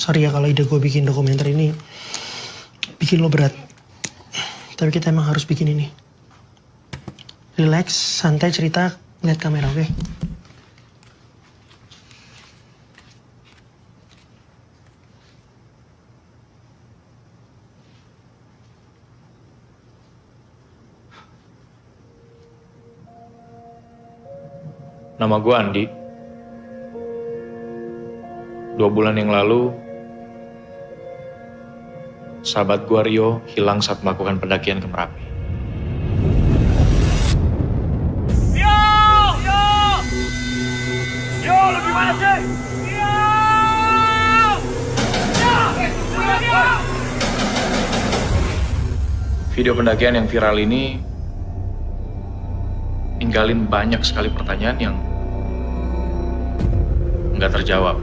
Sorry ya kalau ide gue bikin dokumenter ini bikin lo berat. Tapi kita emang harus bikin ini. Relax, santai cerita, lihat kamera, oke? Nama gue Andi. 2 bulan yang lalu, sahabat gue Rio hilang saat melakukan pendakian ke Merapi. Rio, lu gimana sih? Video pendakian yang viral ini ninggalin banyak sekali pertanyaan yang nggak terjawab.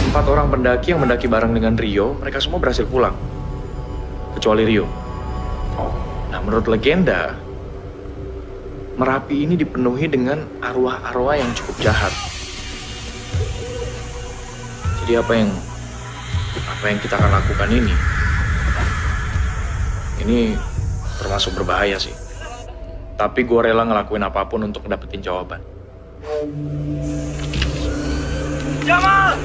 Empat orang pendaki yang mendaki bareng dengan Rio, mereka semua berhasil pulang. Kecuali Rio. Nah, menurut legenda, Merapi ini dipenuhi dengan arwah-arwah yang cukup jahat. Jadi apa yang kita akan lakukan ini termasuk berbahaya sih. Tapi gue rela ngelakuin apapun untuk dapetin jawaban. Jamal!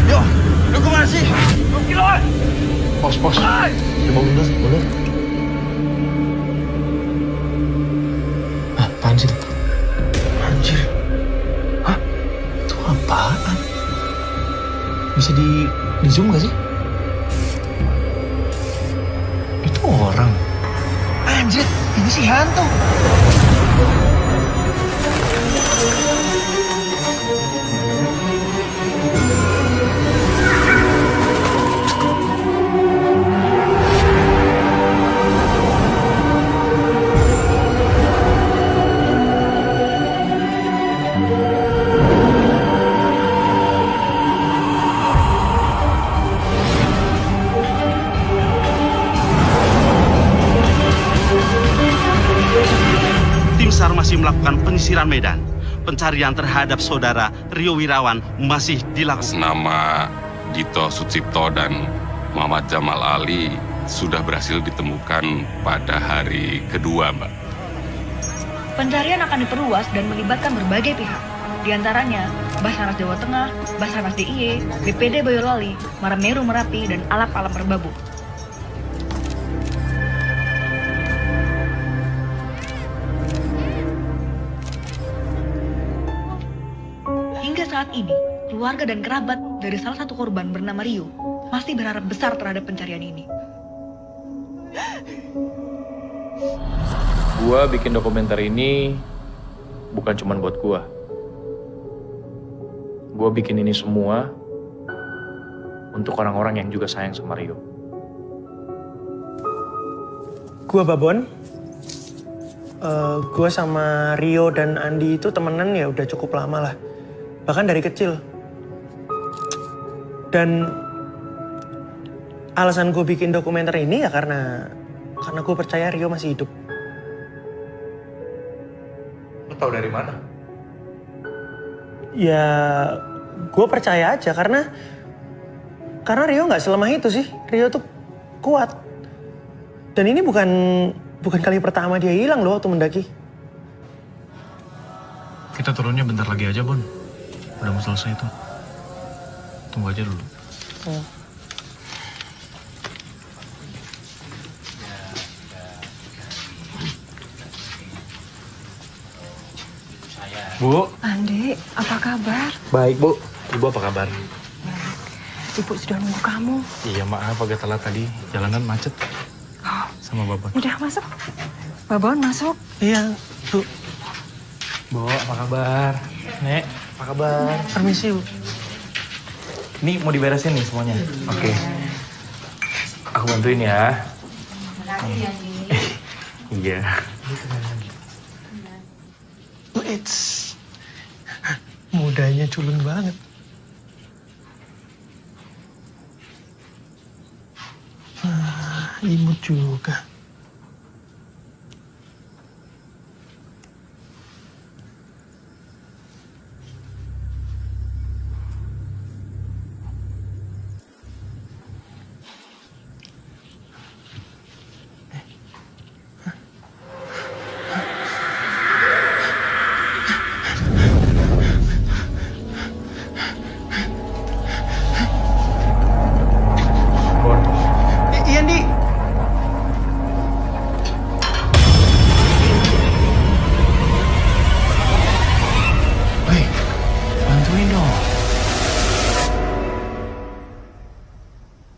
Yo, lu kemana sih? Lu kilo! Pos. Coba mundur. Hah, apaan sih itu? Anjir. Hah? Itu apaan? Bisa di zoom gak sih? Itu orang. Anjir, ini sih hantu. Tim SAR masih melakukan penyisiran medan. Pencarian terhadap saudara Rio Wirawan masih dilakukan. Nama Dito Sucipto dan Muhammad Jamal Ali sudah berhasil ditemukan pada hari kedua, Mbak. Pencarian akan diperluas dan melibatkan berbagai pihak. Di antaranya Basarnas Jawa Tengah, Basarnas DIY, BPD Boyolali, Marammeru Merapi, dan Alap Alam Merbabu. Hingga saat ini, keluarga dan kerabat dari salah satu korban bernama Rio masih berharap besar terhadap pencarian ini. Gua bikin dokumenter ini bukan cuma buat gua. Gua bikin ini semua untuk orang-orang yang juga sayang sama Rio. Gua Babon. Gua sama Rio dan Andi itu temenan ya udah cukup lama lah. Bahkan dari kecil. Dan alasan gue bikin dokumenter ini ya karena gue percaya Rio masih hidup. Lo tau dari mana? Ya gue percaya aja karena Rio nggak selemah itu sih. Rio tuh kuat. Dan ini bukan kali pertama dia hilang loh waktu mendaki. Kita turunnya bentar lagi aja, Bon. Udah mau selesai itu. Tunggu aja dulu. Bu. Andi, apa kabar? Baik, Bu. Ibu apa kabar? Ibu sudah nunggu kamu. Iya, maaf agak telat tadi. Jalanan macet. Oh, Sama Babon. udah masuk. Babon masuk. Iya, Bu. Bu, apa kabar? Nek, apa kabar? Permisi, Bu. Ini mau diberesin nih semuanya. Oke. Aku bantuin ya. Iya. It's mudanya culun banget. Imut juga. Iya, Di. Hei, bantuin dong.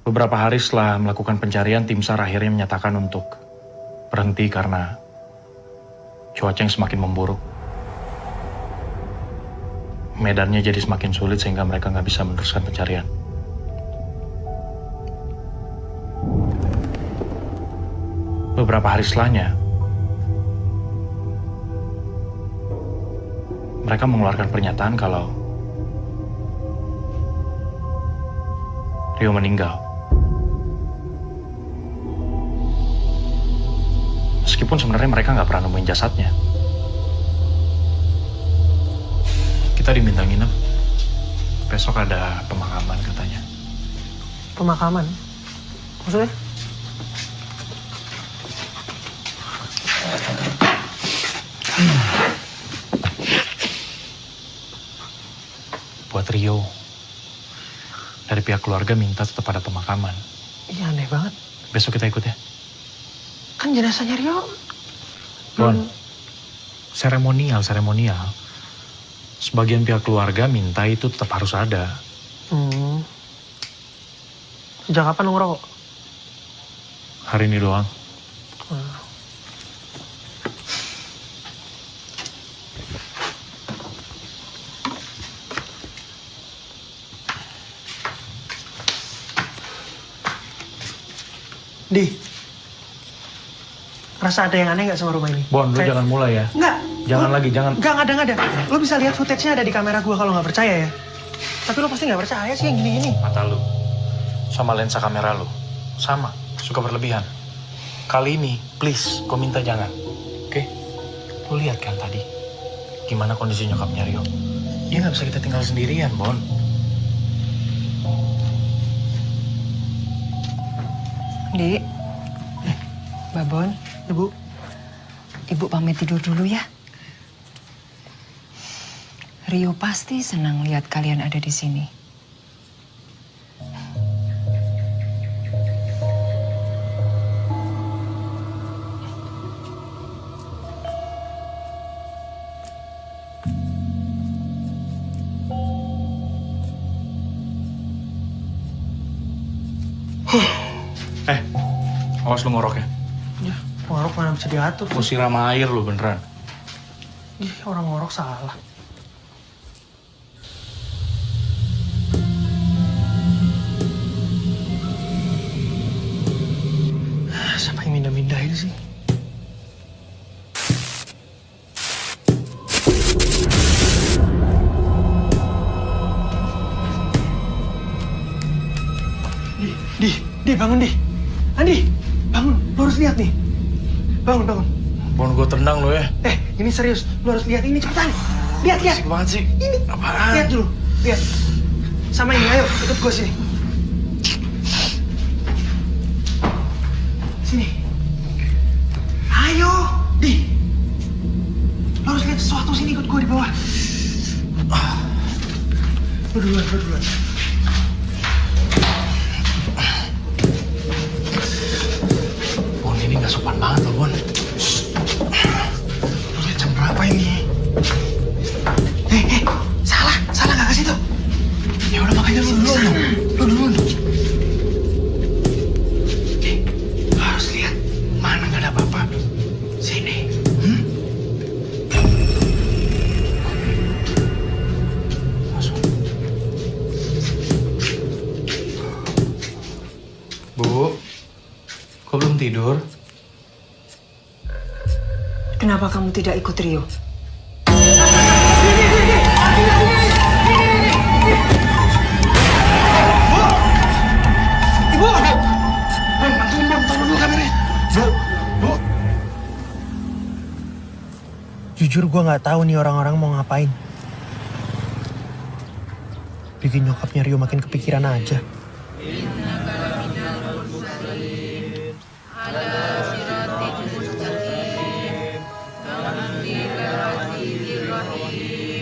Beberapa hari setelah melakukan pencarian, tim SAR akhirnya menyatakan untuk berhenti karena cuaca yang semakin memburuk. Medannya jadi semakin sulit sehingga mereka nggak bisa meneruskan pencarian. Beberapa hari setelahnya, mereka mengeluarkan pernyataan kalau Rio meninggal. Meskipun sebenarnya mereka nggak pernah nemuin jasadnya. Kita diminta nginep. Besok ada pemakaman katanya. Pemakaman? Maksudnya? Buat Rio. Dari pihak keluarga minta tetap ada pemakaman. Iya, aneh banget. Besok kita ikut ya. Kan jenazahnya Rio. Bon, seremonial. Sebagian pihak keluarga minta itu tetap harus ada. Sejak kapan lu ngerokok? Hari ini doang. Di, rasa ada yang aneh nggak sama rumah ini? Bon, lu jangan mulai ya. Nggak. Jangan lagi, jangan. Nggak ada. Lu bisa lihat footage-nya ada di kamera gua kalau nggak percaya ya. Tapi lu pasti nggak percaya sih yang gini-gini. Mata lu, sama lensa kamera lu, sama, suka berlebihan. Kali ini, please, gue minta jangan. Oke? Lu lihat kan tadi, gimana kondisi nyokapnya Rio. Dia nggak bisa kita tinggal sendirian, Bon. Dik, Babon, Ibu pamit tidur dulu ya. Rio pasti senang lihat kalian ada di sini. Awas lu ngorok ya. Ya, ngorok mana bisa diatur. Mau siram air lu beneran. Ih, orang ngorok salah. Siapa yang mindah-mindah itu sih? Di, bangun di. Andi, bangun. Lu harus lihat nih. Bangun. Bon, gue tendang lu ya. Ini serius. Lu harus lihat ini cepetan. Lihat. Asik banget sih. Ini. Apaan? Lihat dulu. Lihat. Sama ini, ayo ikut gue sini. Sini. Ayo, Di. Lu harus lihat sesuatu sini, ikut gue di bawah. Lu duluan. Bon, ini gak sopan banget loh, Bon. Lu lihat jam berapa ini? Salah gak ke situ? Ya udah makanya lu duluan. Harus lihat mana gak ada apa-apa. Sini. Masuk. Bu, kok belum tidur? Kenapa kamu tidak ikut Rio? Ibu! Bantuin, tolong dulu Jujur gue nggak tahu nih orang-orang mau ngapain. Bikin nyokapnya Rio makin kepikiran aja.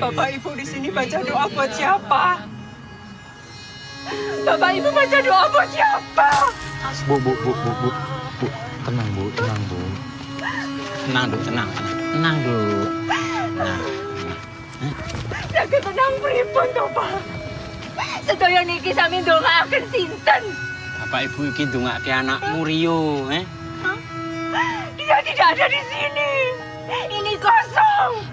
Bapak Ibu di sini baca doa buat siapa? Bapak Ibu baca doa buat siapa? Bu. Tenang, Bu. Tenang, Bu. Tenang, Du. Tenang. Tenang, Du. Tenang. Jaga tenang pripun toh, Pak? Sedaya niki sami ndongaaken sinten? Bapak Ibu iki ndongake anakmu Rio, Dia tidak ada di sini. Ini kosong.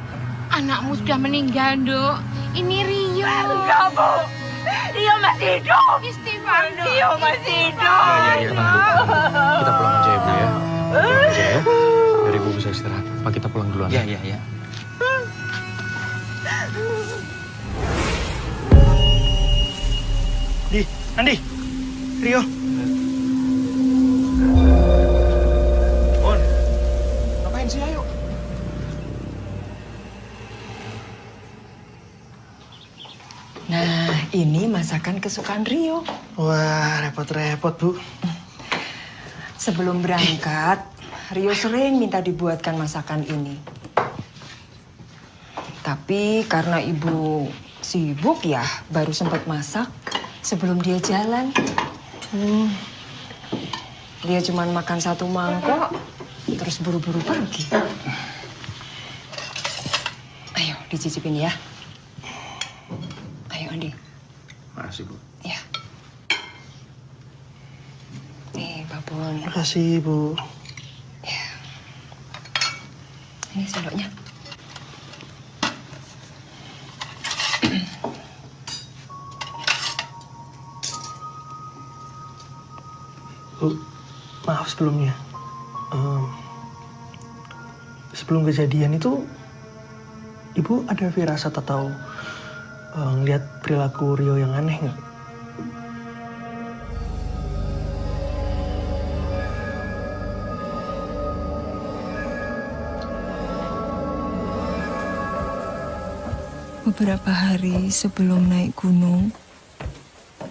Anakmu sudah meninggal, Dok. Ini Rio. Enggak, Bu. Rio masih hidup. Istighfar, Dok. Rio masih hidup. Tenang, Bu. Kita pulang aja ya, Bu ya. Pulang aja ya. Biar Ibu bisa istirahat. Pak, kita pulang duluan. Iya. Andi, Rio. On. Ngapain sih, ayo? Nah, ini masakan kesukaan Rio. Wah, repot-repot, Bu. Sebelum berangkat, Rio sering minta dibuatkan masakan ini. Tapi karena ibu sibuk ya, baru sempat masak sebelum dia jalan. Dia cuma makan 1 mangkok, terus buru-buru pergi. Ayo, dicicipin ya. Ayo, Andi. Makasih, Bu. Ya. Nih, Babun. Makasih, Bu. Ya. Ini sendoknya. Bu, maaf sebelumnya. Sebelum kejadian itu, Ibu ada firasat atau ngeliat perilaku Rio yang aneh nggak? Beberapa hari sebelum naik gunung,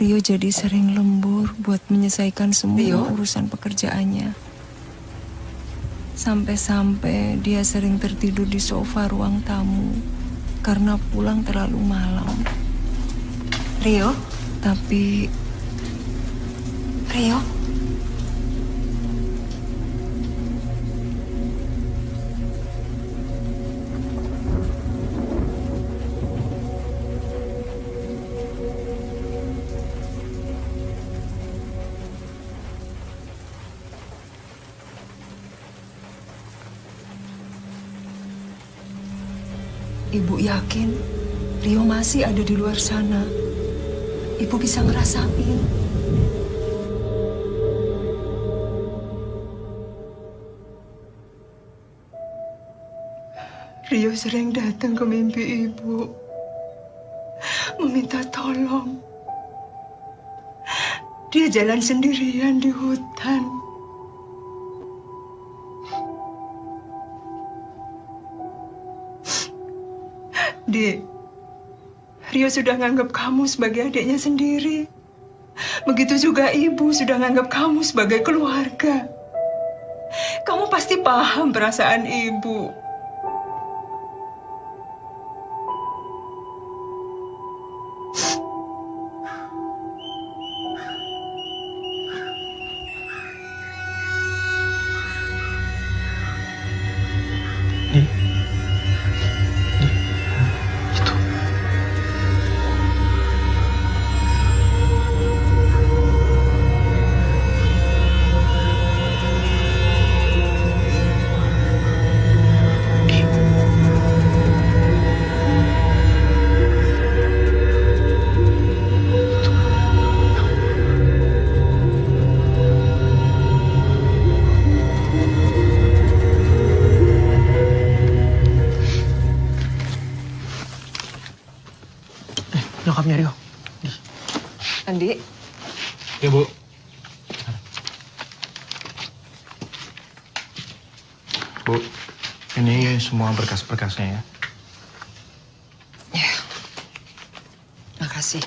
Rio jadi sering lembur buat menyelesaikan semua urusan pekerjaannya. Sampai-sampai dia sering tertidur di sofa ruang tamu karena pulang terlalu malam. Rio? Tapi... Rio? Ibu yakin Rio masih ada di luar sana. Ibu bisa ngerasain. Rio sering datang ke mimpi ibu, meminta tolong. Dia jalan sendirian di hutan. Dik, Rio sudah nganggap kamu sebagai adiknya sendiri. Begitu juga ibu sudah nganggap kamu sebagai keluarga. Kamu pasti paham perasaan ibu. Nyokapnya Rio. Andi. Ya, Bu. Bu, Ini semua berkas-berkasnya ya. Ya, makasih.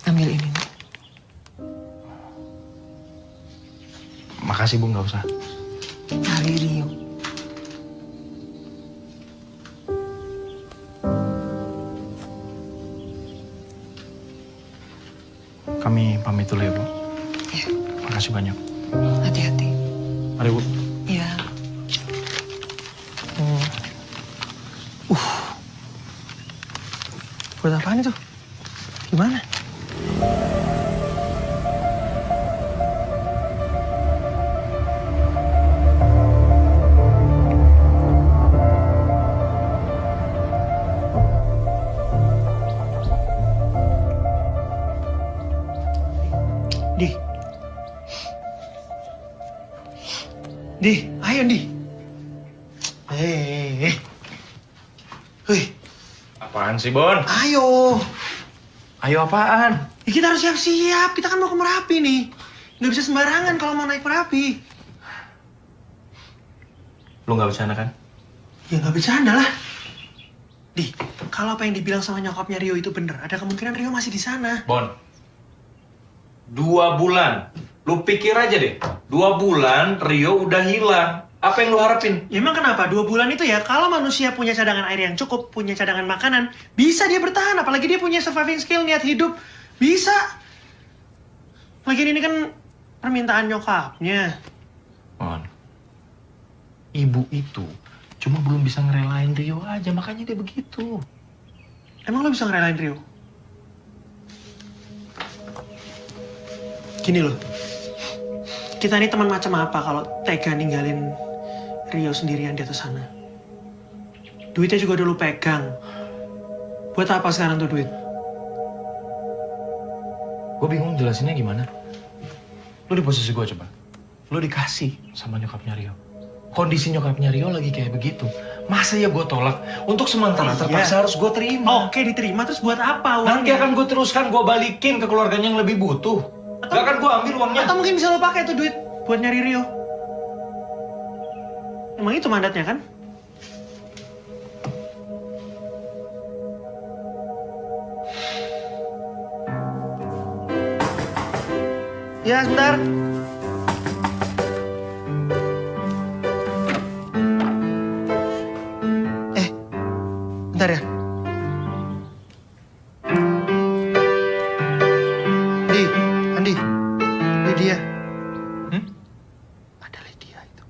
Ambil ini. Makasih Bu, nggak usah. Dari Rio. Kami pamit dulu ya Bu. Ya. Makasih banyak. Hati-hati. Mari Bu. Ya. Buat apaan itu? Gimana? Di, ayo Di. Hei. Apaan sih Bon? Ayo. Ayo apaan? Ya, kita harus siap-siap. Kita kan mau ke Merapi nih. Nggak bisa sembarangan kalau mau naik Merapi. Lu nggak bercanda kan? Ya nggak bercanda lah. Di, kalau apa yang dibilang sama nyokapnya Rio itu bener, ada kemungkinan Rio masih di sana. Bon, 2 bulan. Lu pikir aja deh, 2 bulan Rio udah hilang. Apa yang lu harapin? Ya emang kenapa? 2 bulan itu ya, kalau manusia punya cadangan air yang cukup, punya cadangan makanan, bisa dia bertahan. Apalagi dia punya surviving skill, niat hidup. Bisa. Lagian ini kan permintaan nyokapnya. Bon, ibu itu cuma belum bisa ngerelain Rio aja, makanya dia begitu. Emang lo bisa ngerelain Rio? Gini loh, kita ini teman macam apa kalau tega ninggalin Rio sendirian di atas sana? Duitnya juga dulu pegang. Buat apa sekarang tuh duit? Gue bingung jelasinnya gimana. Lu di posisi gue coba. Lu dikasih sama nyokapnya Rio. Kondisi nyokapnya Rio lagi kayak begitu. Masa ya gue tolak? Untuk sementara terpaksa harus gue terima. Oke, diterima. Terus buat apa uangnya? Nanti akan gue teruskan, gue balikin ke keluarganya yang lebih butuh. Gak akan gue ambil uangnya. Atau mungkin bisa lo pakai tuh duit buat nyari Rio. Emang itu mandatnya kan? Ya, sebentar. Bentar ya. Di, Andi. Lydia. Ada Lydia itu.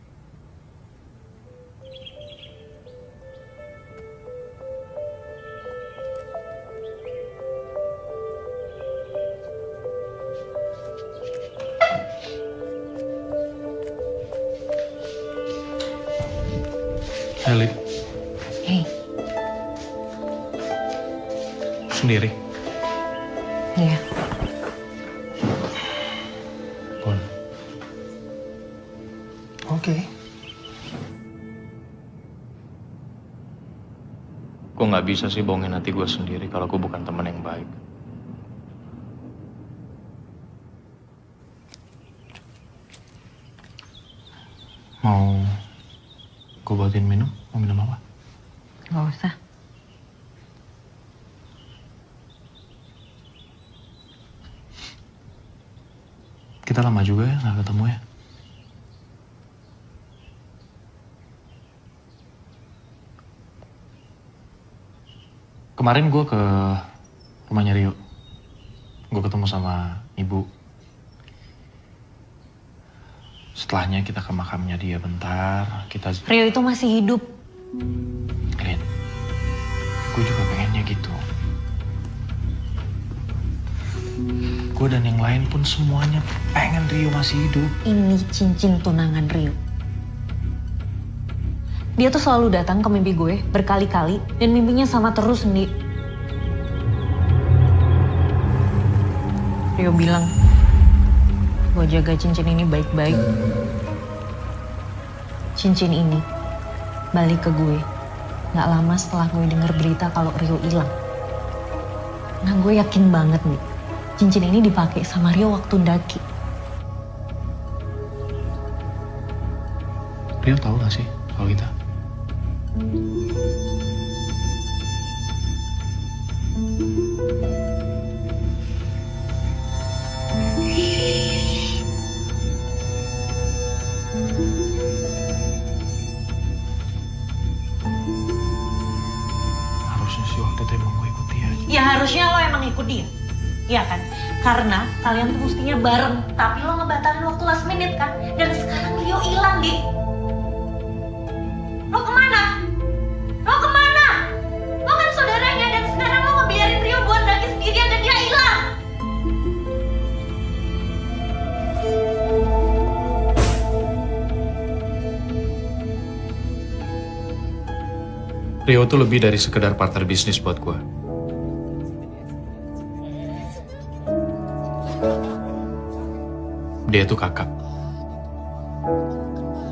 Heli. Hei. Sendiri. Iya. Bon. Oke. Gue nggak bisa sih bohongin hati gue sendiri kalau gue bukan teman yang baik. Mau gue buatin minum? Mau minum apa? Nggak usah. Kita lama juga ya nggak ketemu ya. Kemarin gue ke rumahnya Rio. Gue ketemu sama ibu. Setelahnya kita ke makamnya dia bentar. Rio itu masih hidup. Lin, gue juga pengennya gitu. Gue dan yang lain pun semuanya pengen Rio masih hidup. Ini cincin tunangan Rio. Dia tuh selalu datang ke mimpi gue berkali-kali dan mimpinya sama terus, Ndi. Rio bilang, gue jaga cincin ini baik-baik. Cincin ini balik ke gue gak lama setelah gue denger berita kalau Rio hilang. Nah, gue yakin banget nih, cincin ini dipakai sama Rio waktu ndaki. Rio tahu gak sih kalau gitu. Harusnya sih waktu itu emang gue ikut dia. Ya harusnya lo emang ikut dia. Iya kan? Karena kalian tuh mestinya bareng. Tapi lo ngebatalin waktu last minute kan? Dan sekarang Rio hilang, Di. Lo kemana? Lo kemana? Lo kan saudaranya dan sekarang lo ngebiarin Rio buat lagi sendirian dan dia hilang. Rio tuh lebih dari sekedar partner bisnis buat gue. Dia tuh kakak.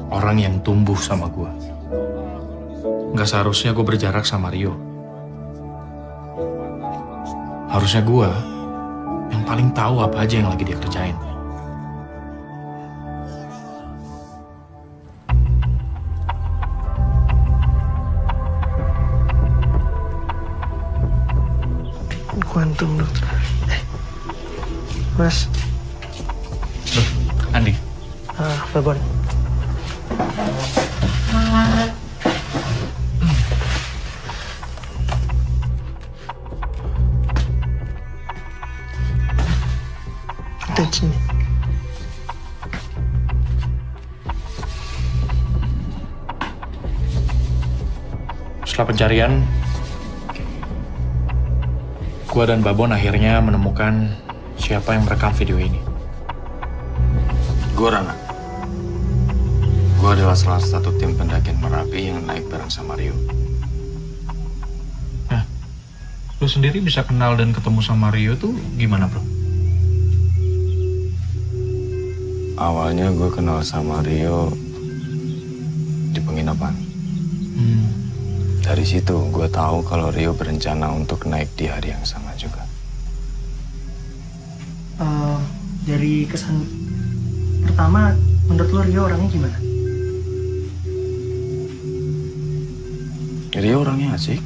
Orang yang tumbuh sama gue. Gak seharusnya gue berjarak sama Rio. Harusnya gue yang paling tahu apa aja yang lagi dia kerjain. Kuantum, dokter. Mas. Andi. Babon. Kita sini. Setelah pencarian, gua dan Babon akhirnya menemukan siapa yang merekam video ini. Gue Rana. Gue adalah salah satu tim pendakian Merapi yang naik bareng sama Rio. Nah, lu sendiri bisa kenal dan ketemu sama Rio tuh gimana, bro? Awalnya gue kenal sama Rio di penginapan. Dari situ gue tahu kalau Rio berencana untuk naik di hari yang sama juga. Dari kesan pertama, menurut lo Rio orangnya gimana? Rio orangnya asik.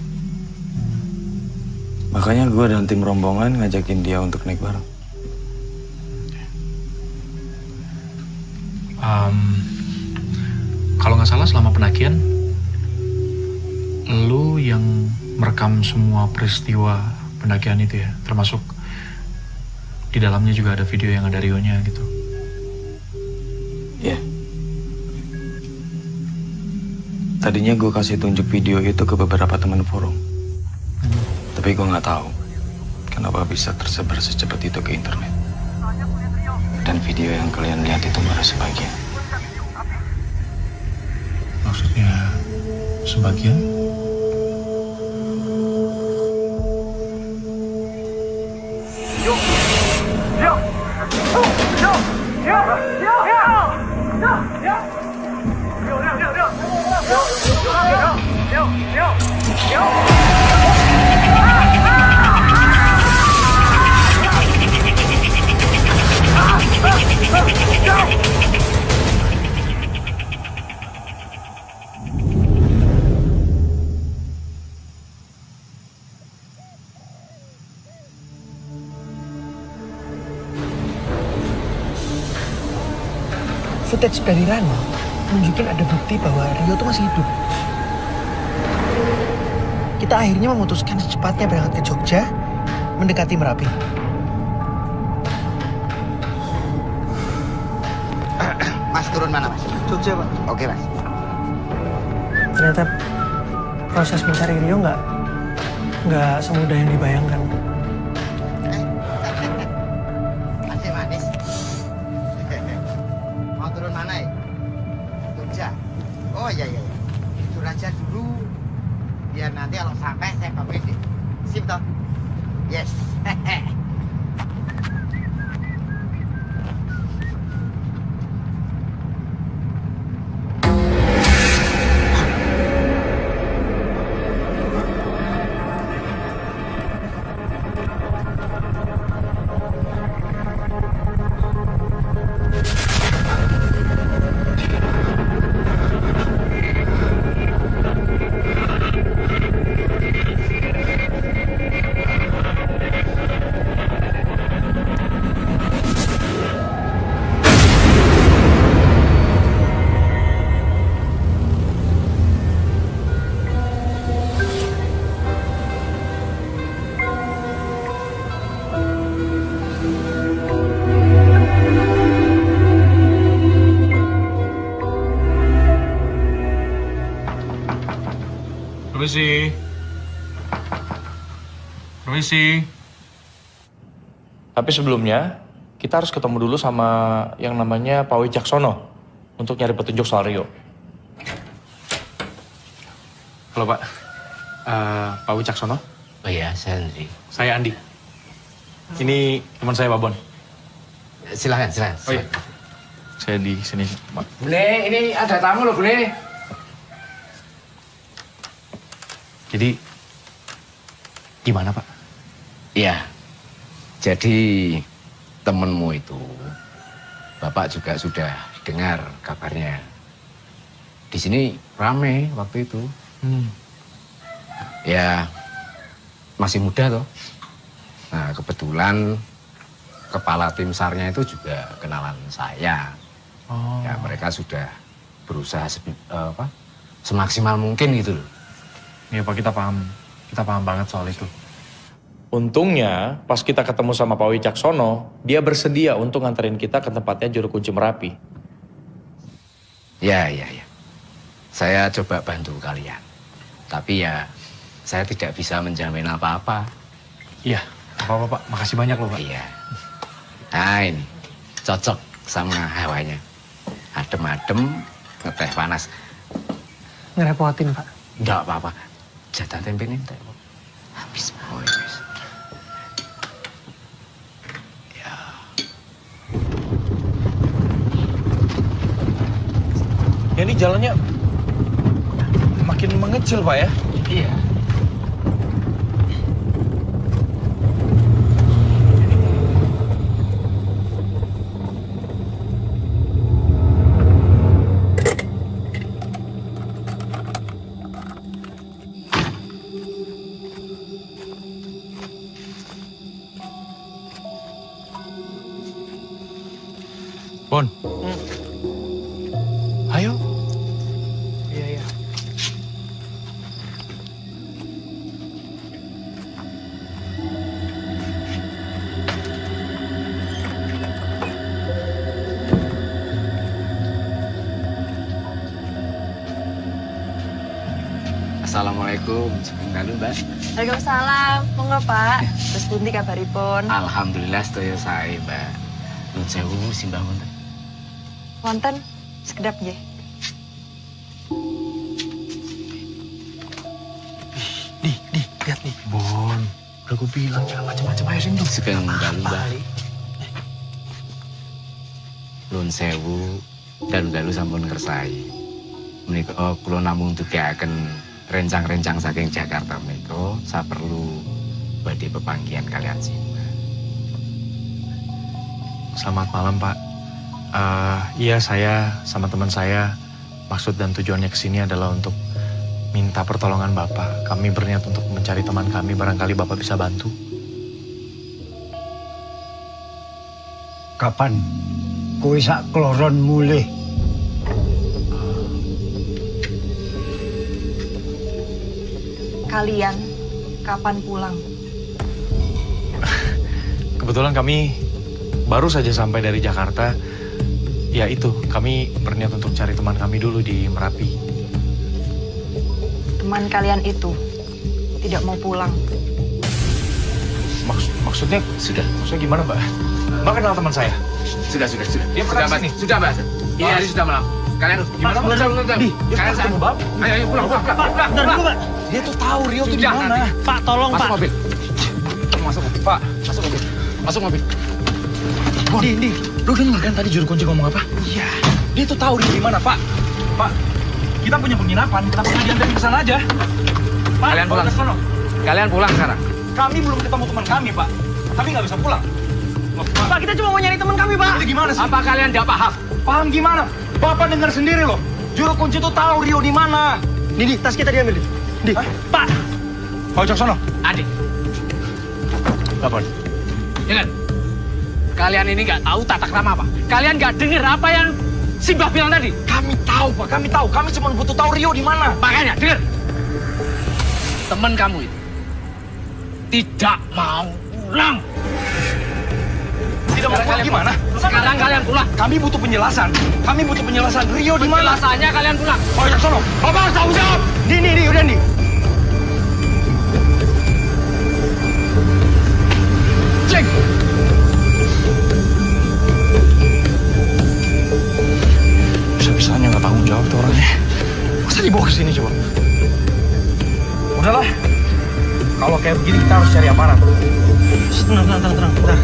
Makanya gue dan tim rombongan ngajakin dia untuk naik bareng. Kalau nggak salah selama pendakian, lu yang merekam semua peristiwa pendakian itu ya, termasuk di dalamnya juga ada video yang ada Rio-nya gitu. Iya. Tadinya gue kasih tunjuk video itu ke beberapa teman forum. Tapi gue nggak tahu kenapa bisa tersebar secepat itu ke internet. Dan video yang kalian lihat itu baru sebagian. Maksudnya sebagian? Footage dari Rano nunjukin ada bukti bahwa Rio tuh masih hidup. Kita akhirnya memutuskan secepatnya berangkat ke Jogja, mendekati Merapi. Mas turun mana, Mas? Jogja, Pak. Oke, Mas. Ternyata proses mencari Rio nggak semudah yang dibayangkan. Masih manis. Mau turun mana ya? Jogja. Oh iya. Turun aja dulu. Biar nanti kalau sampai saya pamit deh. Sip toh? Yes. Permisi. Permisi. Tapi sebelumnya, kita harus ketemu dulu sama yang namanya Pak Wicaksono untuk nyari petunjuk soal Rio. Halo Pak. Pak Wicaksono? Oh iya, saya Andri. Saya Andi. Ini teman saya Babon. Silakan. Oh iya. Saya di sini, Pak. Bune, ini ada tamu loh, Bune. Jadi, gimana Pak? Iya, jadi temenmu itu, Bapak juga sudah dengar kabarnya. Di sini rame waktu itu. Ya, masih muda toh. Nah, kebetulan kepala tim SAR-nya itu juga kenalan saya. Oh. Ya, mereka sudah berusaha semaksimal mungkin gitu loh. Iya Pak, kita paham banget soal itu. Untungnya pas kita ketemu sama Pak Wicaksono, dia bersedia untuk nganterin kita ke tempatnya Juru Kunci Merapi. Ya. Saya coba bantu kalian. Tapi ya, saya tidak bisa menjamin apa-apa. Iya, apa-apa Pak. Makasih banyak loh Pak. Iya. Nah ini, cocok sama hawanya. Adem-adem, ngeteh panas. Ngerepotin Pak. Enggak apa-apa. Jatah tempe ini enggak apa. Habis Pak. Oh, habis. Ya. Ya ini jalannya makin mengecil Pak ya? Iya. Bon. Ayo. Iya. Assalamualaikum. Sebentar Mbak. Waalaikumsalam. Monggo Pak. Terus pundi kabaripun? Alhamdulillah sedaya sae Mbak. Nun sewu simbah wonten. Wonten sekedap nggih. Nih, lihat nih. Bon, udah gue bilang jangan macam-macam aja sih. Sekarang Mbak. Nun sewu dalu-dalu sampun kersai. Menika kula namung tugaken rencang-rencang saking Jakarta menika saya perlu badhe pepanggihan kalian simbah. Selamat malam Pak. Iya saya sama teman saya maksud dan tujuannya kesini adalah untuk minta pertolongan Bapak. Kami berniat untuk mencari teman kami, barangkali Bapak bisa bantu. Kapan kowe sak kloron mulih? Kalian kapan pulang? Kebetulan kami baru saja sampai dari Jakarta. Ya itu, kami berniat untuk cari teman kami dulu di Merapi. Teman kalian itu tidak mau pulang. Maksudnya gimana Mbak? Mbak kenal teman saya? Sudah. Dia pernah kesini? Sudah Mbak. Ini hari sudah malam. Kalian gimana? Kalian saya Mbak. Ayo pulang. Bentar dulu Pak. Dia tuh tahu Rio tuh di mana. Pak, tolong Pak. Masuk mobil. Masuk mobil. Pak, masuk mobil. Di. Lu denger kan tadi Juru Kunci ngomong apa? Iya. Dia tuh tahu Rio di mana, Pak. Pak, kita punya penginapan. Kenapa nggak diantarin ke sana aja? Pak, Kalian pulang. Kalian pulang sekarang. Kami belum ketemu teman kami, Pak. Kami nggak bisa pulang. Pak, kita cuma mau nyari teman kami, Pak. Ini gimana sih? Apa kalian nggak paham? Paham gimana? Bapak dengar sendiri loh. Juru Kunci tuh tahu Rio di mana. Nih, tas kita diambil. Nih, Pak. Pak Wicaksono. Adik. Bapak. Dengar. Kalian ini nggak tahu tata krama apa? Kalian nggak dengar apa yang Simbah bilang tadi? Kami tahu, Pak. Kami tahu. Kami cuma butuh tahu Rio di mana. Makanya, dengar. Teman kamu itu tidak mau pulang. Tidak mau pulang gimana? Sekarang kalian pulang. Kami butuh penjelasan. Kami butuh penjelasan. Rio di mana? Penjelasannya kalian pulang. Pak Wicaksono. Bapak harus tanggung jawab. Nih, udah nih. kayak begini kita harus cari aparat. Tenang, bentar.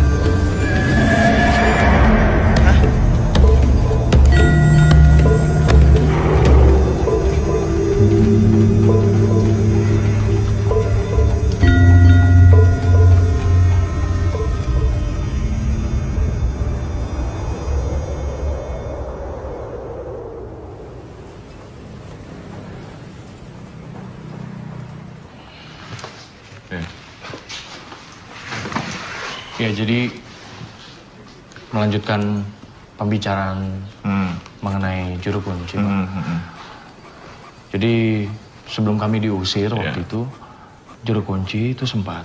Ya, jadi melanjutkan pembicaraan mengenai juru kunci. Jadi sebelum kami diusir waktu itu, juru kunci itu sempat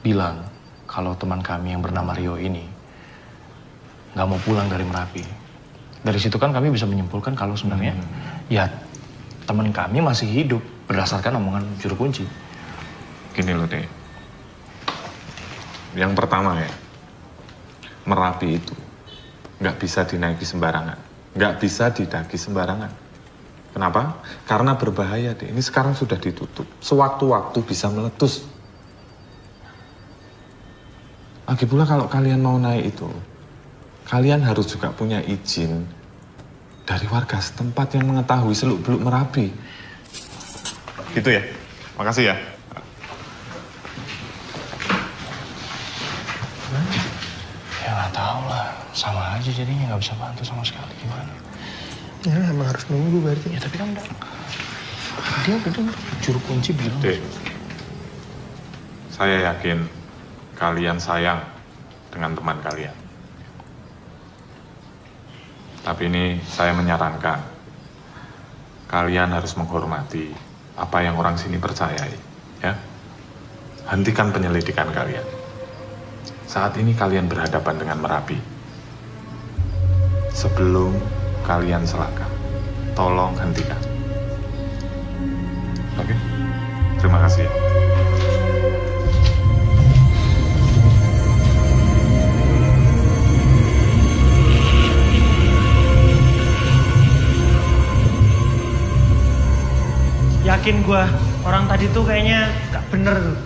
bilang kalau teman kami yang bernama Rio ini nggak mau pulang dari Merapi. Dari situ kan kami bisa menyimpulkan kalau sebenarnya ya teman kami masih hidup berdasarkan omongan juru kunci. Gini loh deh. Yang pertama ya, Merapi itu nggak bisa dinaiki sembarangan, nggak bisa didaki sembarangan. Kenapa? Karena berbahaya deh. Ini sekarang sudah ditutup, sewaktu-waktu bisa meletus. Lagi pula kalau kalian mau naik itu, kalian harus juga punya izin dari warga setempat yang mengetahui seluk-beluk Merapi. Gitu ya. Makasih ya. Ya nggak tahu lah, sama aja jadinya nggak bisa bantu sama sekali gimana. Ya emang harus nunggu berarti. Ya tapi kan udah, dia udah juru kunci bilang. Dek, saya yakin kalian sayang dengan teman kalian. Tapi ini saya menyarankan, kalian harus menghormati apa yang orang sini percayai, ya. Hentikan penyelidikan kalian. Saat ini kalian berhadapan dengan Merapi. Sebelum kalian selangkah, tolong hentikan. Oke? Terima kasih. Yakin gua, orang tadi tuh kayaknya gak bener tuh,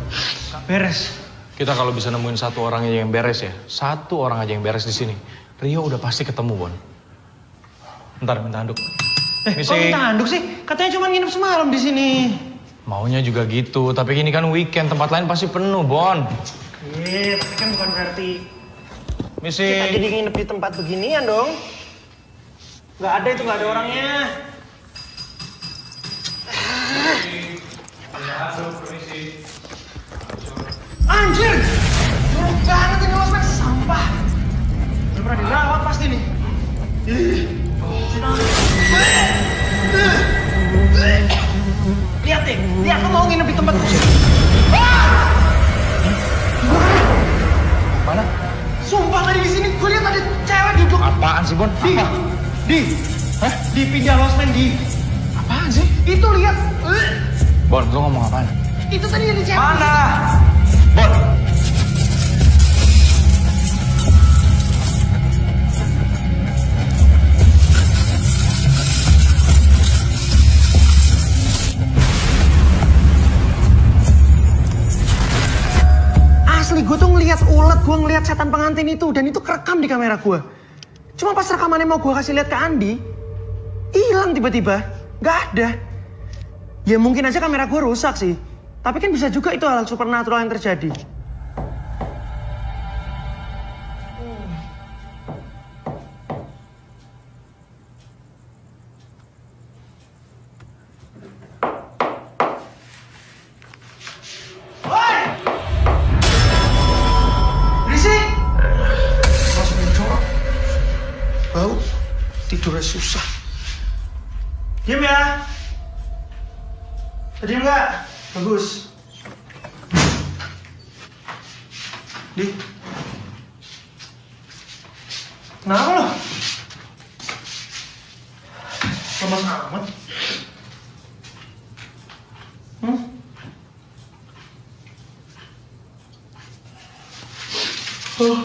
gak beres. Kita kalau bisa nemuin satu orang aja yang beres ya, satu orang aja yang beres di sini, Rio udah pasti ketemu, Bon. Bentar, minta handuk. Kok minta handuk sih? Katanya cuma nginep semalam di sini. Maunya juga gitu, tapi ini kan weekend, tempat lain pasti penuh, Bon. Iya, tapi kan bukan berarti Misi. kita jadi nginep di tempat beginian dong. Gak ada itu, gak ada orangnya. Anjir! Buruk banget ini ospek, sampah. Udah pernah dirawat pasti nih. Lihat deh, dia kan mau nginep di tempat kusir. Mana? Sumpah tadi di sini gue lihat ada cewek duduk. Apaan sih, Bon? Hah? Di pinggir losmen di. Apaan sih? Itu lihat. Bon, lu ngomong apaan? Itu tadi ada cewek. Mana? Bon. Asli gue tuh ngeliat ulet, gue ngeliat setan pengantin itu dan itu kerekam di kamera gue. Cuma pas rekamannya mau gue kasih lihat ke Andi, hilang tiba-tiba, nggak ada. Ya mungkin aja kamera gue rusak sih. Tapi kan bisa juga itu hal supernatural yang terjadi. Woi! Berisik! Masukin colok. Bau, tidurnya susah. Diam ya! Diam nggak? Bagus. Di. Kenapa lo? Lemas amat. Oh.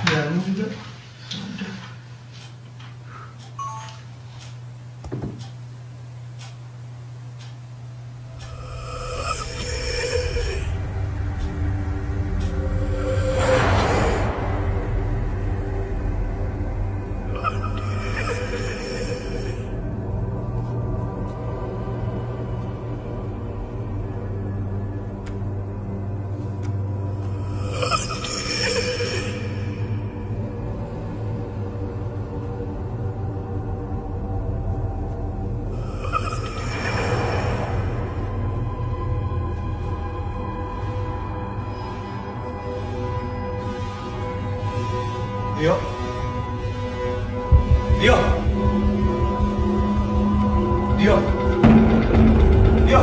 Jalan juga. Rio. Rio. Rio. Rio.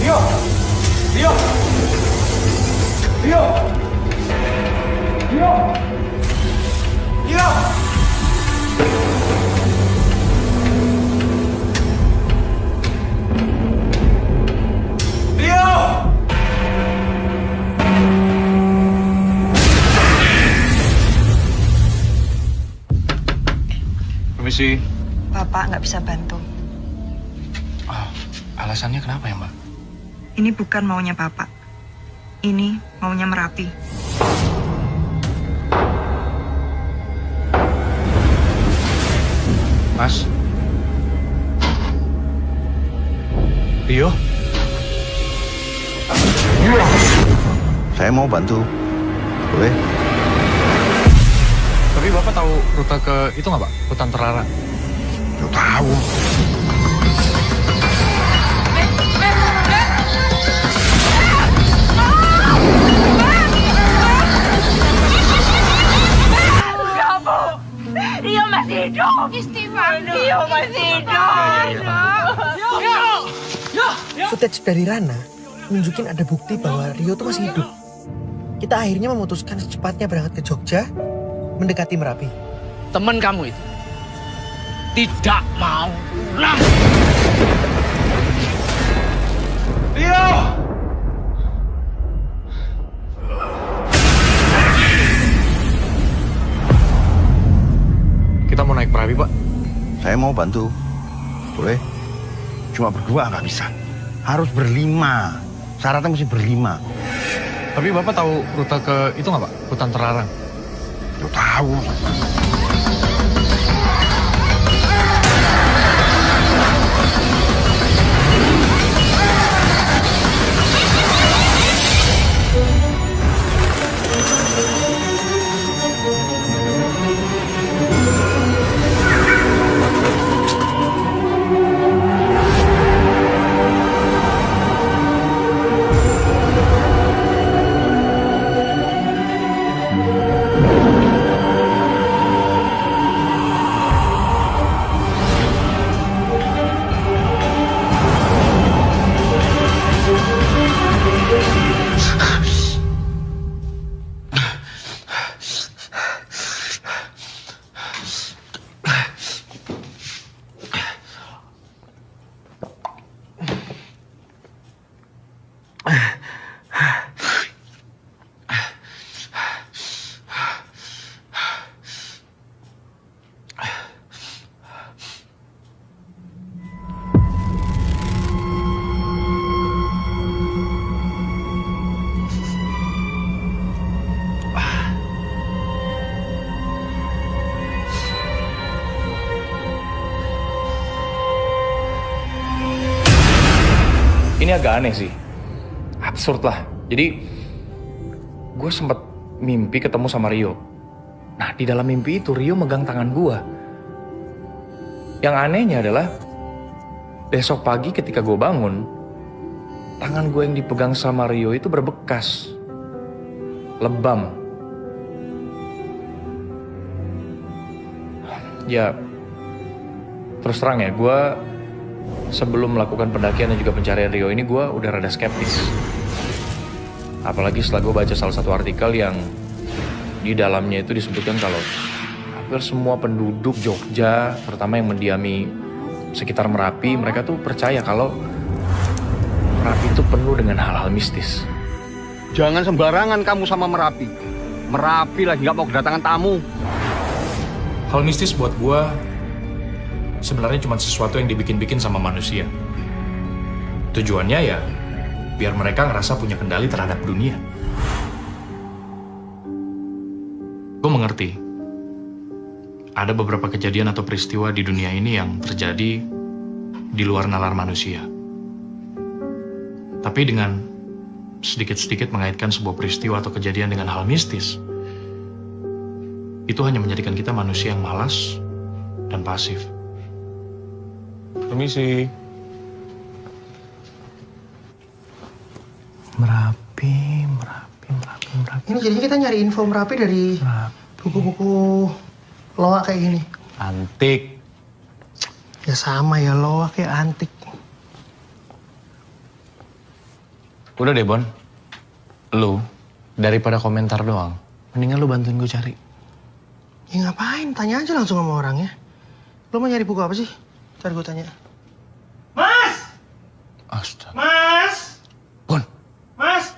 Rio. Rio. Rio. Rio. Rio. Permisi. Bapak nggak bisa bantu. Alasannya kenapa ya, Mbak? Ini bukan maunya Bapak. Ini maunya Merapi. Mas. Rio. Saya mau bantu. Boleh? Tapi Bapak tahu rute ke itu nggak, Pak? Hutan terlarang. Lo tahu. Enggak, Bu. Rio masih hidup. Istighfar. Rio masih hidup. Footage dari Rana nunjukin ada bukti bahwa Rio tuh masih hidup. Kita akhirnya memutuskan secepatnya berangkat ke Jogja, mendekati Merapi. Teman kamu itu tidak mau pulang. Rio! Kita mau naik Merapi, Pak. Saya mau bantu. Boleh? Cuma berdua nggak bisa. Harus berlima. Syaratnya mesti berlima. Tapi Bapak tahu rute ke itu nggak, Pak? Hutan terlarang. Lo tahu. Ini agak aneh sih. Absurd lah. Jadi, gue sempet mimpi ketemu sama Rio. Nah, di dalam mimpi itu Rio megang tangan gue. Yang anehnya adalah, besok pagi ketika gue bangun, tangan gue yang dipegang sama Rio itu berbekas. Lebam. Ya, terus terang ya, gue sebelum melakukan pendakian dan juga pencarian Rio ini, gue udah rada skeptis. Apalagi setelah gue baca salah satu artikel yang di dalamnya itu disebutkan kalau hampir semua penduduk Jogja, terutama yang mendiami sekitar Merapi, mereka tuh percaya kalau Merapi itu penuh dengan hal-hal mistis. Jangan sembarangan kamu sama Merapi. Merapi lagi nggak mau kedatangan tamu. Hal mistis buat gue sebenarnya cuma sesuatu yang dibikin-bikin sama manusia. Tujuannya ya biar mereka ngerasa punya kendali terhadap dunia. Gue mengerti. Ada beberapa kejadian atau peristiwa di dunia ini yang terjadi di luar nalar manusia. Tapi dengan sedikit-sedikit mengaitkan sebuah peristiwa atau kejadian dengan hal mistis, itu hanya menjadikan kita manusia yang malas dan pasif. Permisi. Merapi. Ini jadinya kita nyari info Merapi dari buku-buku loak kayak gini. Antik. Ya sama ya, loak kayak antik. Udah deh, Bon. Lu, daripada komentar doang, mendingan lu bantuin gue cari. Ya ngapain? Tanya aja langsung sama orangnya. Lo mau nyari buku apa sih? Ntar gue tanya. Mas! Astaga. Mas! Bon. Mas!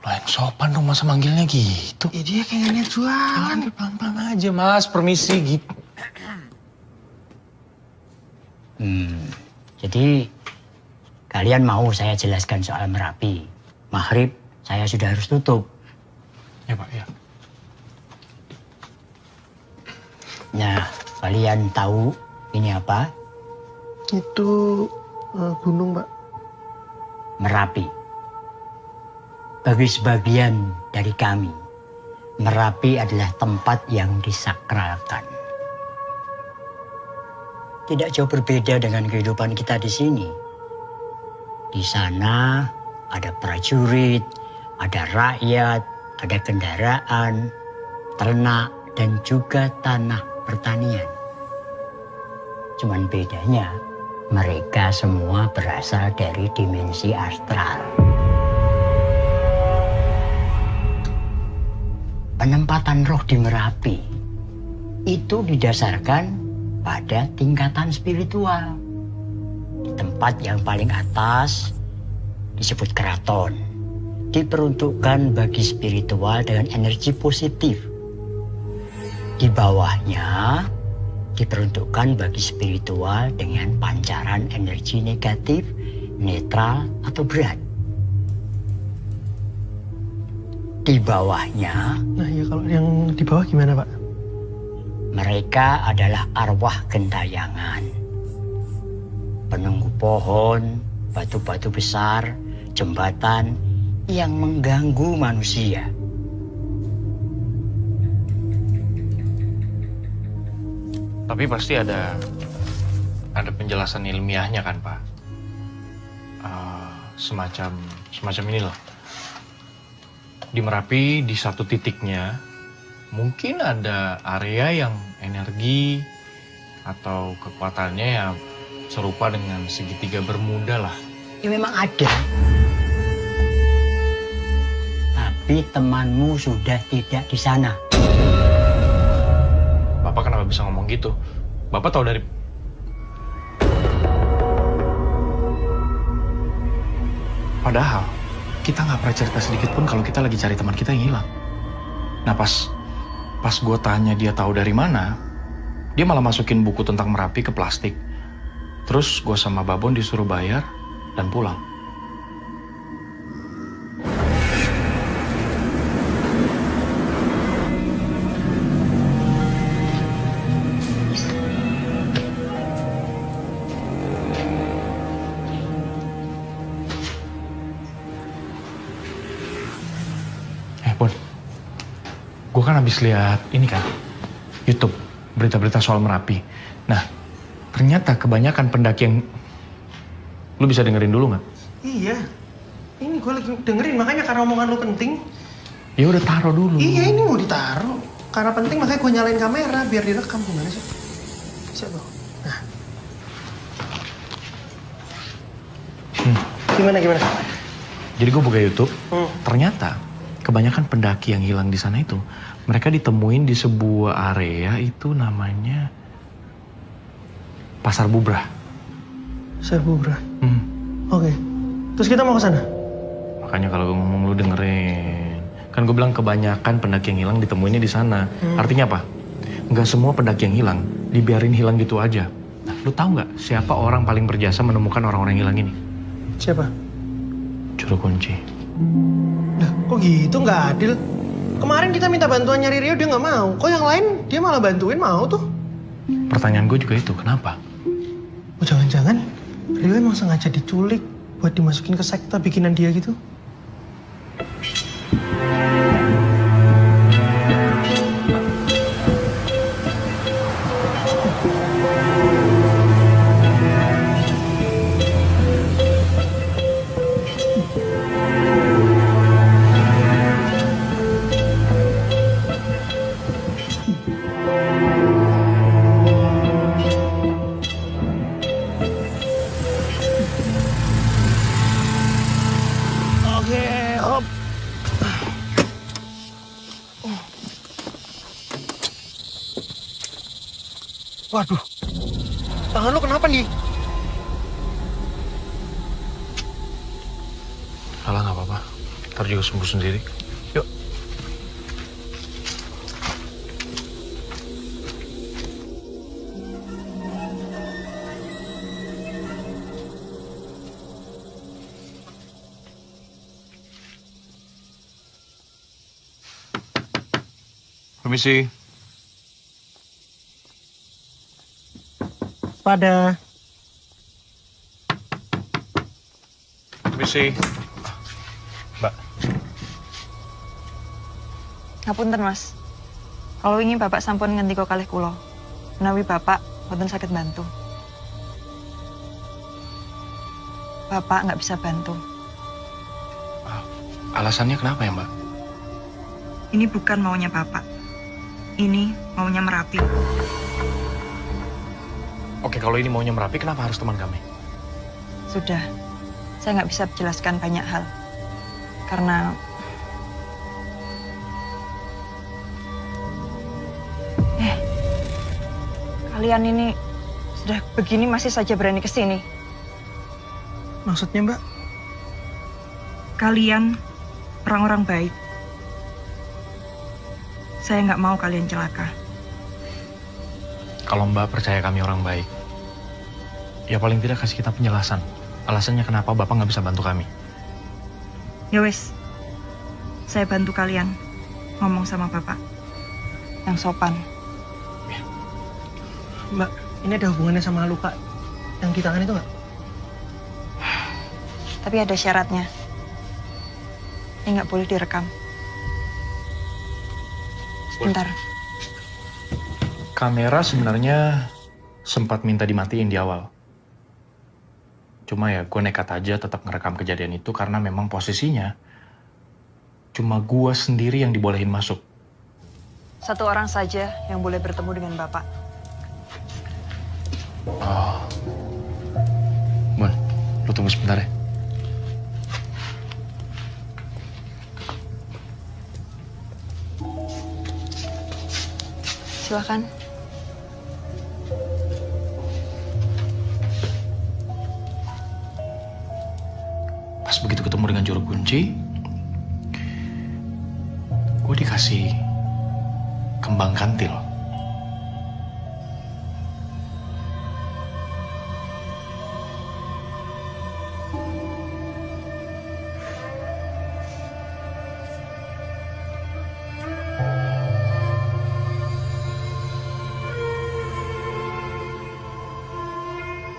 Lo yang sopan dong, masa manggilnya gitu? Ya dia kayak niat jualan. Pelan-pelan aja, Mas. Permisi gitu. Jadi kalian mau saya jelaskan soal Merapi? Maghrib saya sudah harus tutup. Ya Pak, ya. Nah, kalian tahu ini apa? Itu gunung, Pak. Merapi. Bagi sebagian dari kami, Merapi adalah tempat yang disakralkan. Tidak jauh berbeda dengan kehidupan kita di sini. Di sana ada prajurit, ada rakyat, ada kendaraan, ternak, dan juga tanah pertanian. Cuman bedanya, mereka semua berasal dari dimensi astral. Penempatan roh di Merapi itu didasarkan pada tingkatan spiritual. Di tempat yang paling atas disebut keraton, diperuntukkan bagi spiritual dengan energi positif. Di bawahnya diperuntukkan bagi spiritual dengan pancaran energi negatif, netral, atau berat. Di bawahnya... Nah ya kalau yang di bawah gimana, Pak? Mereka adalah arwah gentayangan. Penunggu pohon, batu-batu besar, jembatan yang mengganggu manusia. Tapi pasti ada penjelasan ilmiahnya kan, Pak? Semacam ini loh. Di Merapi di satu titiknya mungkin ada area yang energi atau kekuatannya yang serupa dengan segitiga Bermuda lah. Ya memang ada. Tapi temanmu sudah tidak di sana. Bapak kenapa bisa ngomong gitu? Bapak tahu dari... Padahal kita nggak pernah cerita sedikit pun kalau kita lagi cari teman kita yang hilang. Nah pas gue tanya dia tahu dari mana, dia malah masukin buku tentang Merapi ke plastik. Terus gue sama Babon disuruh bayar dan pulang. Bon, gue kan habis lihat ini kan, YouTube, berita-berita soal Merapi. Nah, ternyata kebanyakan pendaki yang... Lu bisa dengerin dulu nggak? Iya, ini gue lagi dengerin, makanya karena omongan lu penting. Ya udah taruh dulu. Iya, ini mau ditaruh. Karena penting makanya gue nyalain kamera, biar direkam. Gimana sih? Bisa tuh. Nah. Gimana? Jadi gue buka YouTube, ternyata kebanyakan pendaki yang hilang di sana itu, mereka ditemuin di sebuah area itu namanya Pasar Bubrah. Pasar Bubrah. Oke. Terus kita mau ke sana? Makanya kalau gue ngomong lu dengerin. Kan gue bilang kebanyakan pendaki yang hilang ditemuinnya di sana. Artinya apa? Nggak semua pendaki yang hilang dibiarin hilang gitu aja. Nah, lu tahu nggak siapa orang paling berjasa menemukan orang-orang yang hilang ini? Siapa? Juru kunci. Nah, kok gitu, nggak adil? Kemarin kita minta bantuan nyari Rio, dia nggak mau. Kok yang lain dia malah bantuin, mau tuh? Pertanyaan gue juga itu, kenapa? Oh, jangan-jangan Rio emang sengaja diculik buat dimasukin ke sekte bikinan dia gitu? Waduh, tangan lu kenapa nih? Alah, nggak apa-apa. Ntar juga sembuh sendiri. Yuk. Permisi. Pada. Permisi. Mbak. Ngapunten Mas. Kalau ingin Bapak sampun ngendika kalih kula. Menawi Bapak boten sakit bantu. Bapak nggak bisa bantu. Alasannya kenapa ya, Mbak? Ini bukan maunya Bapak. Ini maunya Merapi. Oke, kalau ini maunya Merapi, kenapa harus teman kami? Sudah, saya nggak bisa menjelaskan banyak hal. Karena kalian ini sudah begini masih saja berani ke sini. Maksudnya, Mbak? Kalian orang-orang baik. Saya nggak mau kalian celaka. Kalau Mbak percaya kami orang baik, ya paling tidak kasih kita penjelasan. Alasannya kenapa Bapak nggak bisa bantu kami. Ya wes, saya bantu kalian ngomong sama Bapak. Yang sopan. Mbak, ini ada hubungannya sama luka yang di tangan itu nggak? Tapi ada syaratnya. Ini nggak boleh direkam. Sebentar. Kamera sebenarnya sempat minta dimatiin di awal. Cuma ya gue nekat aja tetap ngerekam kejadian itu karena memang posisinya cuma gue sendiri yang dibolehin masuk. Satu orang saja yang boleh bertemu dengan Bapak. Oh. Bon, lu tunggu sebentar ya. Silakan. Pas begitu ketemu dengan juru kunci, gue dikasih kembang kantil.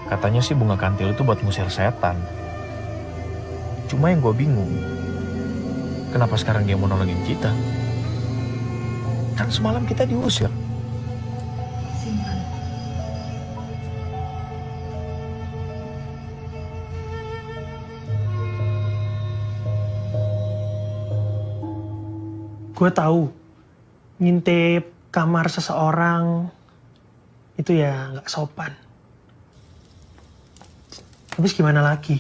Katanya sih bunga kantil itu buat ngusir setan. Cuma yang gue bingung, kenapa sekarang dia mau nolongin kita? Kan semalam kita diusir. Simpan. Gue tahu, ngintip kamar seseorang itu ya nggak sopan. Habis gimana lagi?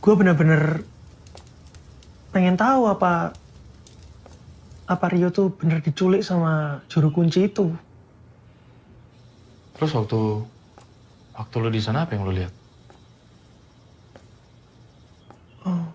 Gue bener-bener pengen tahu apa Rio tuh bener diculik sama juru kunci itu. Terus waktu lu di sana apa yang lu lihat? Oh.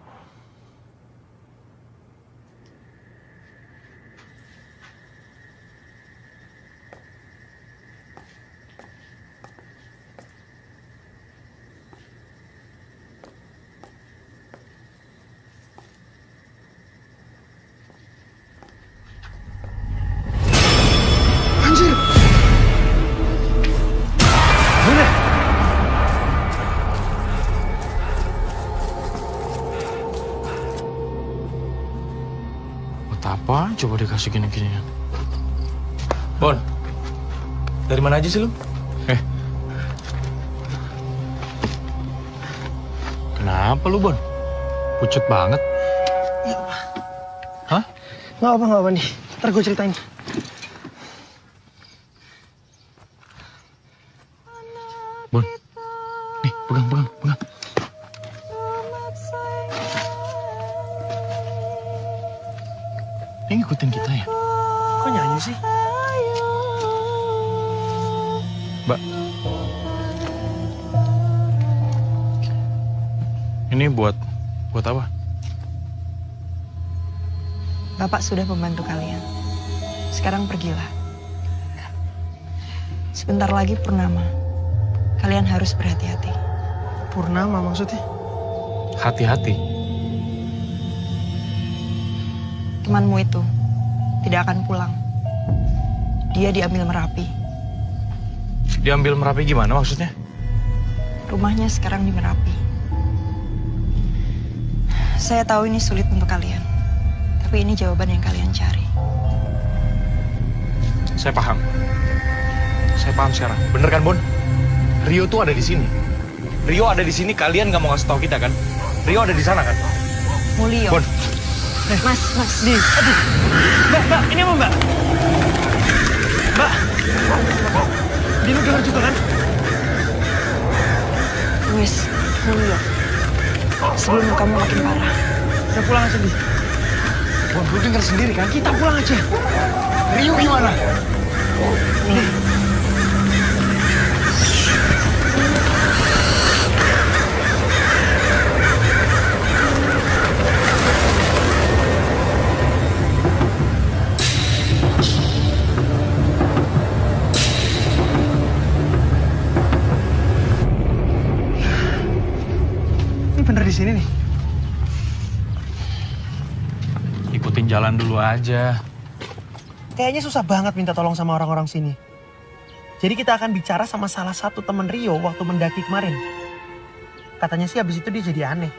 Apaan coba dikasih gini-ginian? Bon, dari mana aja sih lu? Kenapa lu, Bon? Pucet banget. Ya, hah? Nggak apa nih. Ntar gue ceritain. Bon, nih pegang. Ini ngikutin kita ya? Kok nyanyi sih? Mbak. Ini buat apa? Bapak sudah membantu kalian. Sekarang pergilah. Sebentar lagi purnama. Kalian harus berhati-hati. Purnama maksudnya? Hati-hati. Temanmu itu tidak akan pulang. Dia diambil Merapi. Diambil Merapi gimana maksudnya? Rumahnya sekarang di Merapi. Saya tahu ini sulit untuk kalian. Tapi ini jawaban yang kalian cari. Saya paham. Saya paham sekarang. Bener kan, Bon? Rio tuh ada di sini. Rio ada di sini, kalian nggak mau ngasih tahu kita kan? Rio ada di sana kan? Mulio. Bon. Mas. Di. Aduh. Mbak, ini apa, Mbak? Mbak. Di lu dengar juga kan? Wes, Mulio. Sebelum kamu makin parah. Kita pulang aja, Di. Bon, lu dengar sendiri kan? Kita pulang aja. Rio gimana? Nih. Ini bener di sini nih. Ikutin jalan dulu aja. Kayaknya susah banget minta tolong sama orang-orang sini. Jadi kita akan bicara sama salah satu teman Rio waktu mendaki kemarin. Katanya sih habis itu dia jadi aneh.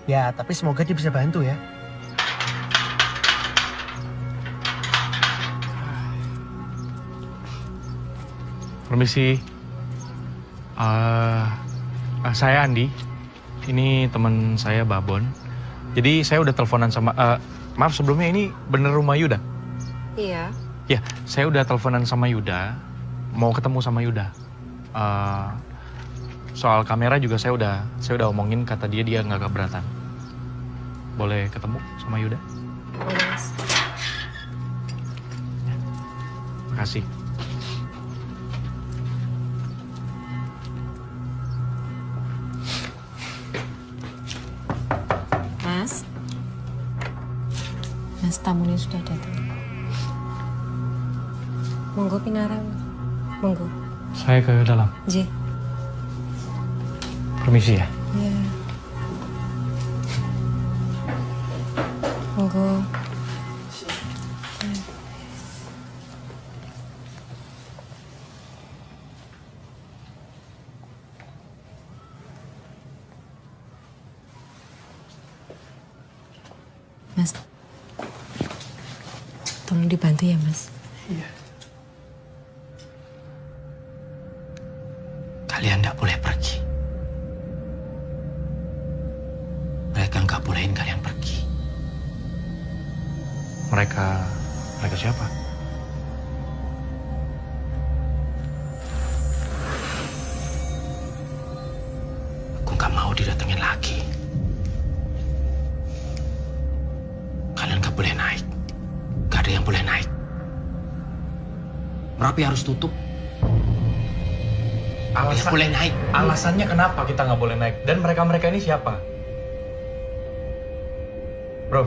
Ya, tapi semoga dia bisa bantu ya. Permisi. Saya Andi. Ini teman saya Babon. Jadi saya udah teleponan sama... maaf sebelumnya, ini bener rumah Yuda? Iya. Ya, saya udah teleponan sama Yuda. Mau ketemu sama Yuda. Soal kamera juga saya udah omongin, kata dia nggak keberatan. Boleh ketemu sama Yuda? Boleh, Mas. Ya. Makasih. Mas, tamunya sudah datang. Monggo pinarang. Monggo. Saya ke dalam. J. Permisi ya. Iya. Monggo. Mas, tolong dibantu ya, Mas. Iya. Kalian tidak boleh pergi. Mereka nggak bolehin kalian pergi. Mereka siapa? Aku nggak mau didatengin lagi. Kalian nggak boleh naik. Gak ada yang boleh naik. Merapi harus tutup. Nggak boleh naik. Alasannya kenapa kita nggak boleh naik? Dan mereka ini siapa? Bro,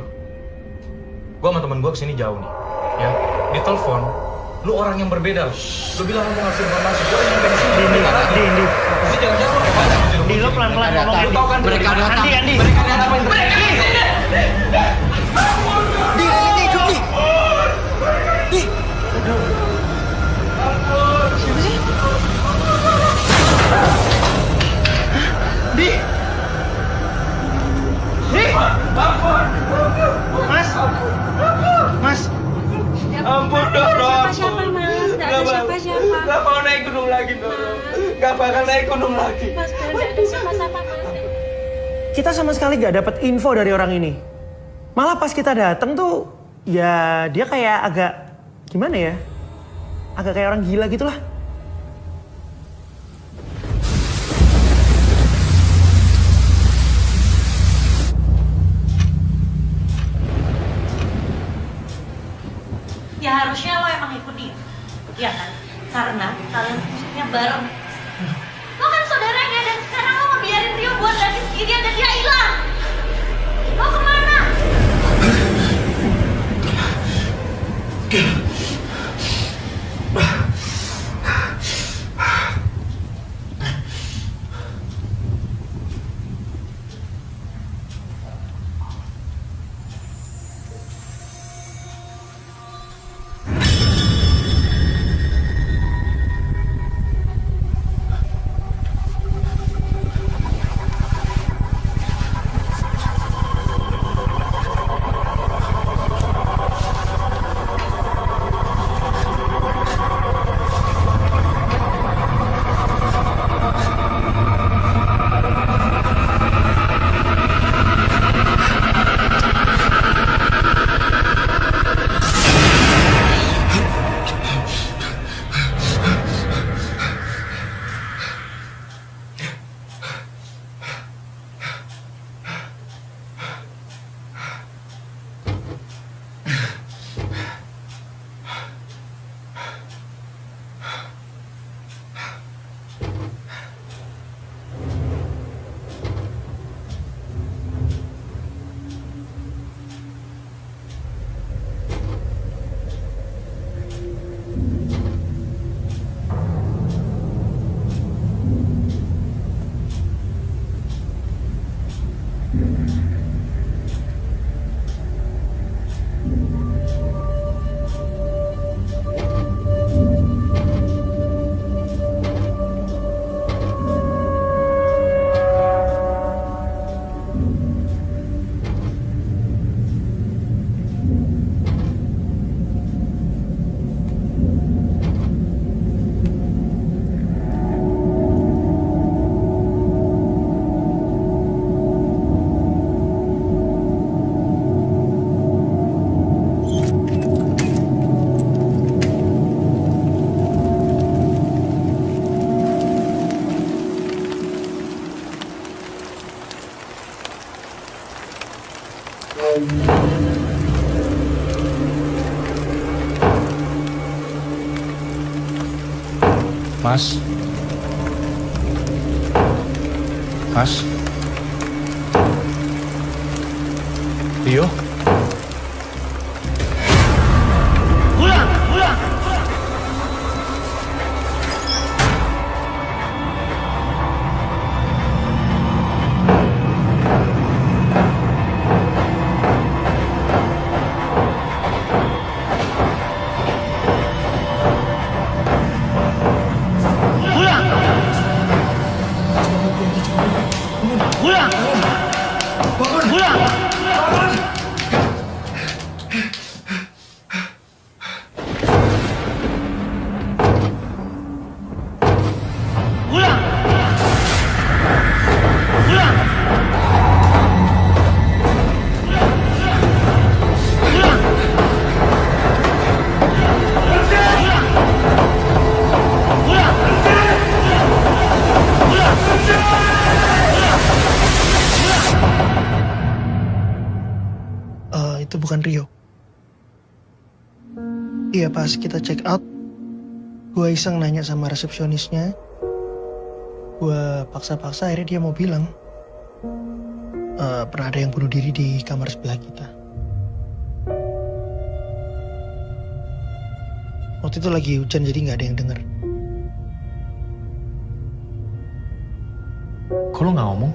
gue sama temen gue kesini jauh nih. Ya, di telepon, lu orang yang berbeda. Lu bilang lu mau ngasih informasi. Gue yang dari sini. Di. Lu jangan Di, lu pelan-pelan ngomong. Lu tahu kan mereka datang. Andi. Mereka datang. Di. Siapa sih? Di. Mas. Ampun, Doro. Siapa, Mas? Nggak ada siapa-siapa. Nggak mau naik gunung lagi, Doro. Nggak bakal naik gunung lagi. Mas, nggak ada siapa-siapa, Mas. Kita sama sekali gak dapat info dari orang ini. Malah pas kita datang tuh, ya dia kayak agak gimana ya? Agak kayak orang gila gitu lah. Ya harusnya lo emang ikut dia. Ya kan? Karena kalian musuhnya bareng. Lo kan saudaranya dan sekarang lo ngebiarin Rio buat lagi sendirian dan dia hilang. Lo kemana? Mas? Mas? Rio? Pulang! Pulang! Itu bukan Rio. Iya, pas kita check out, gue iseng nanya sama resepsionisnya. Gue paksa-paksa akhirnya dia mau bilang pernah ada yang bunuh diri di kamar sebelah kita. Waktu itu lagi hujan jadi nggak ada yang denger. Kok lo nggak ngomong?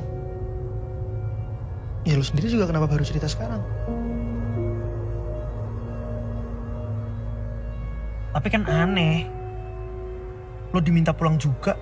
Ya lu sendiri juga kenapa baru cerita sekarang? Tapi kan aneh. Lo diminta pulang juga.